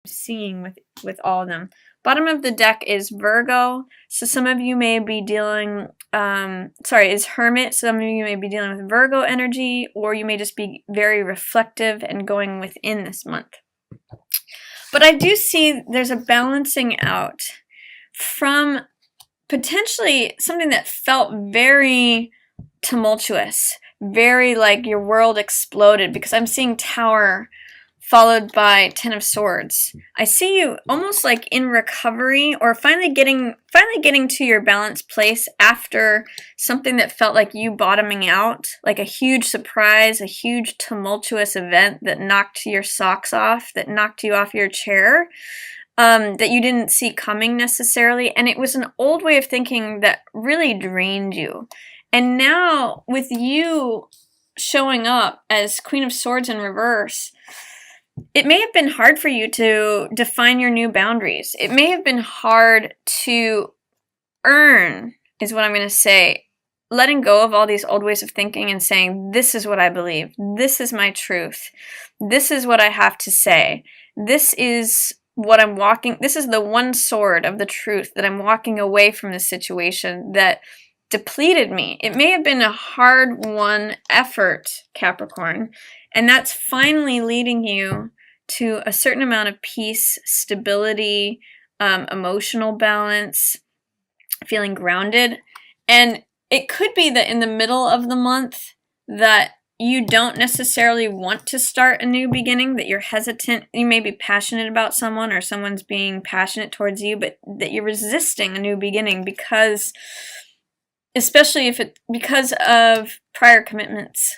seeing with all of them. Bottom of the deck is Virgo, so some of you may be dealing, is Hermit, some of you may be dealing with Virgo energy, or you may just be very reflective and going within this month. But I do see there's a balancing out from potentially something that felt very tumultuous, very like your world exploded, because I'm seeing Tower followed by Ten of Swords. I see you almost like in recovery, or finally getting to your balanced place after something that felt like you bottoming out, like a huge surprise, a huge tumultuous event that knocked your socks off, that knocked you off your chair, that you didn't see coming necessarily, and it was an old way of thinking that really drained you. And now with you showing up as Queen of Swords in reverse, it may have been hard for you to define your new boundaries. It may have been hard to earn, is what I'm going to say, letting go of all these old ways of thinking and saying, this is what I believe. This is my truth. This is what I have to say. This is what I'm walking. This is the one sword of the truth that I'm walking away from the situation that depleted me. It may have been a hard-won effort, Capricorn, and that's finally leading you to a certain amount of peace, stability, emotional balance, feeling grounded. And it could be that in the middle of the month that you don't necessarily want to start a new beginning, that you're hesitant. You may be passionate about someone, or someone's being passionate towards you, but that you're resisting a new beginning because, especially because of prior commitments.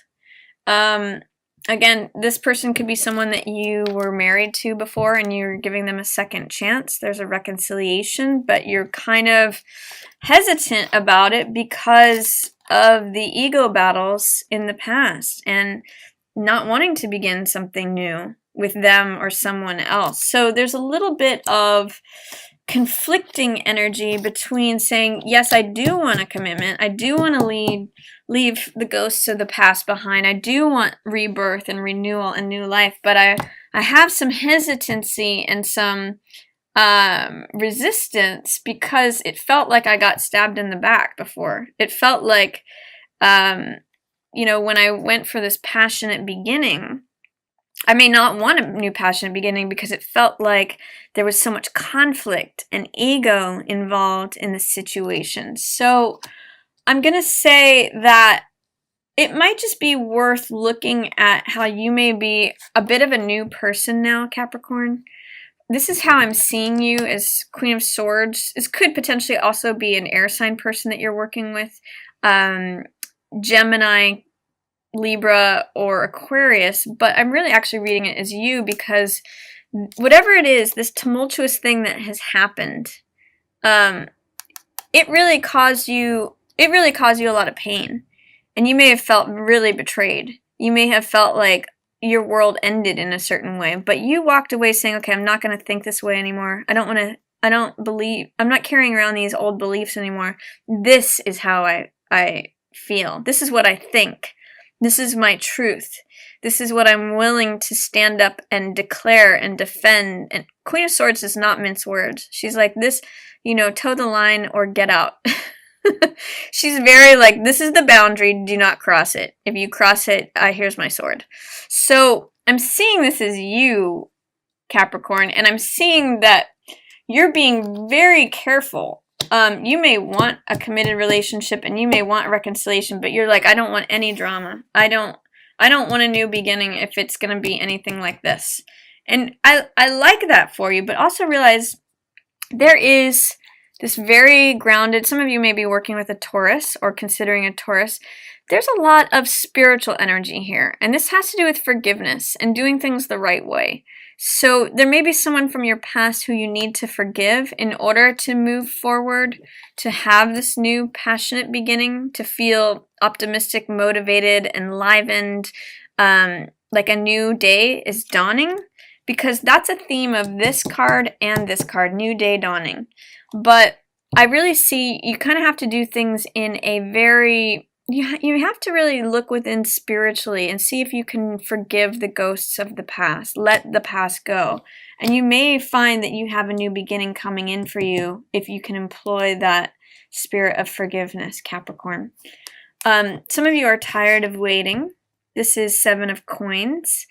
Again, this person could be someone that you were married to before and you're giving them a second chance. There's a reconciliation, but you're kind of hesitant about it because of the ego battles in the past and not wanting to begin something new with them or someone else. So there's a little bit of conflicting energy between saying, yes, I do want a commitment. I do want to leave the ghosts of the past behind. I do want rebirth and renewal and new life, but I have some hesitancy and some resistance because it felt like I got stabbed in the back before. It felt like, when I went for this passionate beginning, I may not want a new passionate beginning because it felt like there was so much conflict and ego involved in the situation. So I'm going to say that it might just be worth looking at how you may be a bit of a new person now, Capricorn. This is how I'm seeing you as Queen of Swords. This could potentially also be an air sign person that you're working with. Gemini, Libra, or Aquarius, but I'm really actually reading it as you because whatever it is, this tumultuous thing that has happened, it really caused you a lot of pain, and you may have felt really betrayed. You may have felt like your world ended in a certain way, but you walked away saying, okay, I'm not going to think this way anymore. I'm not carrying around these old beliefs anymore. This is how I feel. This is what I think. This is my truth. This is what I'm willing to stand up and declare and defend. And Queen of Swords does not mince words. She's like, this, toe the line or get out. She's very like, this is the boundary. Do not cross it. If you cross it, here's my sword. So I'm seeing this as you, Capricorn, and I'm seeing that you're being very careful. You may want a committed relationship and you may want reconciliation, but you're like, I don't want any drama. I don't want a new beginning if it's going to be anything like this. And I like that for you, but also realize there is this very grounded, some of you may be working with a Taurus or considering a Taurus. There's a lot of spiritual energy here, and this has to do with forgiveness and doing things the right way. So there may be someone from your past who you need to forgive in order to move forward, to have this new passionate beginning, to feel optimistic, motivated, enlivened, like a new day is dawning, because that's a theme of this card and this card, new day dawning. But I really see you kind of have to do things in a very you have to really look within spiritually and see if you can forgive the ghosts of the past. Let the past go. And you may find that you have a new beginning coming in for you if you can employ that spirit of forgiveness, Capricorn. Some of you are tired of waiting. This is 7 of Coins.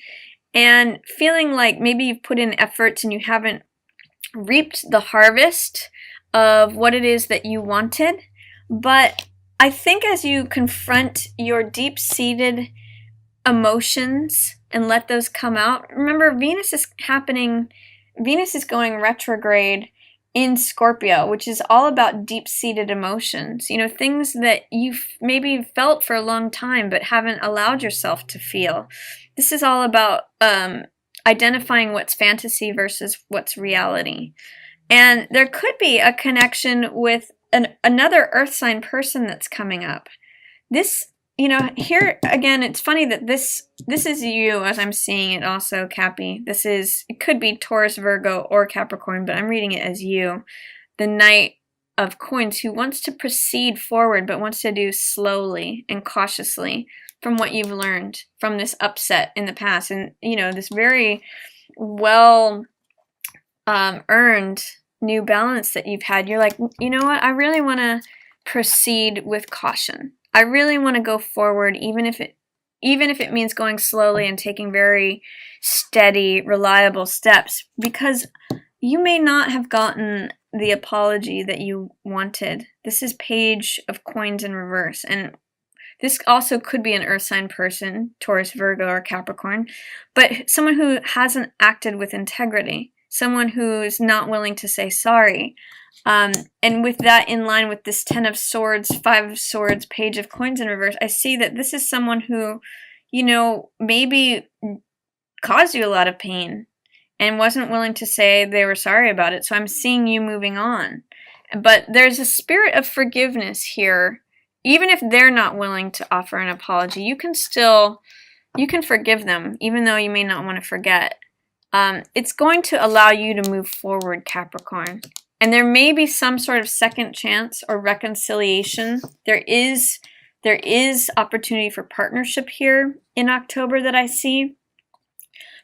And feeling like maybe you've put in efforts and you haven't reaped the harvest of what it is that you wanted. But I think as you confront your deep-seated emotions and let those come out, remember Venus is going retrograde in Scorpio, which is all about deep-seated emotions. You know, things that you've maybe felt for a long time but haven't allowed yourself to feel. This is all about identifying what's fantasy versus what's reality. And there could be a connection with another earth sign person that's coming up. This, you know, here again, it's funny that this is you as I'm seeing it also, Cappy. It could be Taurus, Virgo, or Capricorn, but I'm reading it as you. The Knight of Coins who wants to proceed forward, but wants to do slowly and cautiously from what you've learned from this upset in the past. And, you know, this very well earned new balance that you've had. You're like, you know what? I really want to proceed with caution. I really want to go forward, even if it means going slowly and taking very steady, reliable steps, because you may not have gotten the apology that you wanted. This is Page of Coins in reverse, and this also could be an earth sign person, Taurus, Virgo, or Capricorn, but someone who hasn't acted with integrity, someone who's not willing to say sorry. And with that in line with this 10 of Swords, 5 of Swords, Page of Coins in reverse, I see that this is someone who, you know, maybe caused you a lot of pain and wasn't willing to say they were sorry about it. So I'm seeing you moving on. But there's a spirit of forgiveness here. Even if they're not willing to offer an apology, you can forgive them, even though you may not want to forget. It's going to allow you to move forward, Capricorn. And there may be some sort of second chance or reconciliation. There is opportunity for partnership here in October that I see.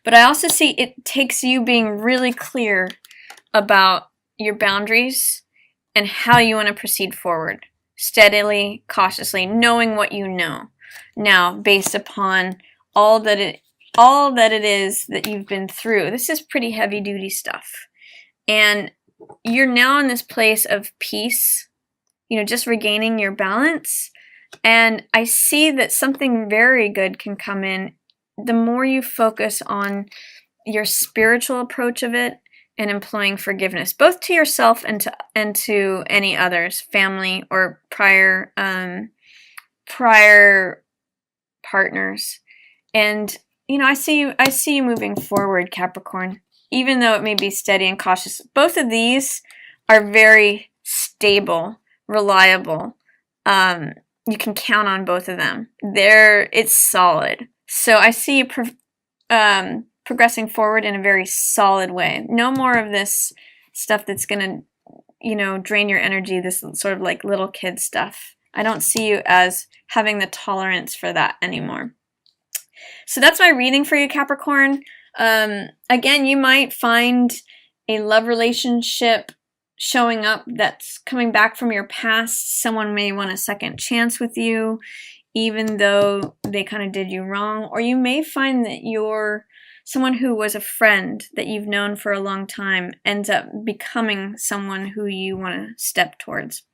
But I also see it takes you being really clear about your boundaries and how you want to proceed forward. Steadily, cautiously, knowing what you know now based upon all that it is that you've been through. This is pretty heavy duty stuff. And you're now in this place of peace, you know, just regaining your balance. And I see that something very good can come in the more you focus on your spiritual approach of it and employing forgiveness, both to yourself and to any others, family or prior partners. And you know, I see you moving forward, Capricorn. Even though it may be steady and cautious, both of these are very stable, reliable. You can count on both of them. It's solid. So I see you progressing forward in a very solid way. No more of this stuff that's going to, you know, drain your energy, this sort of like little kid stuff. I don't see you as having the tolerance for that anymore. So that's my reading for you, Capricorn. Again, you might find a love relationship showing up that's coming back from your past. Someone may want a second chance with you, even though they kind of did you wrong. Or you may find that someone who was a friend that you've known for a long time ends up becoming someone who you want to step towards.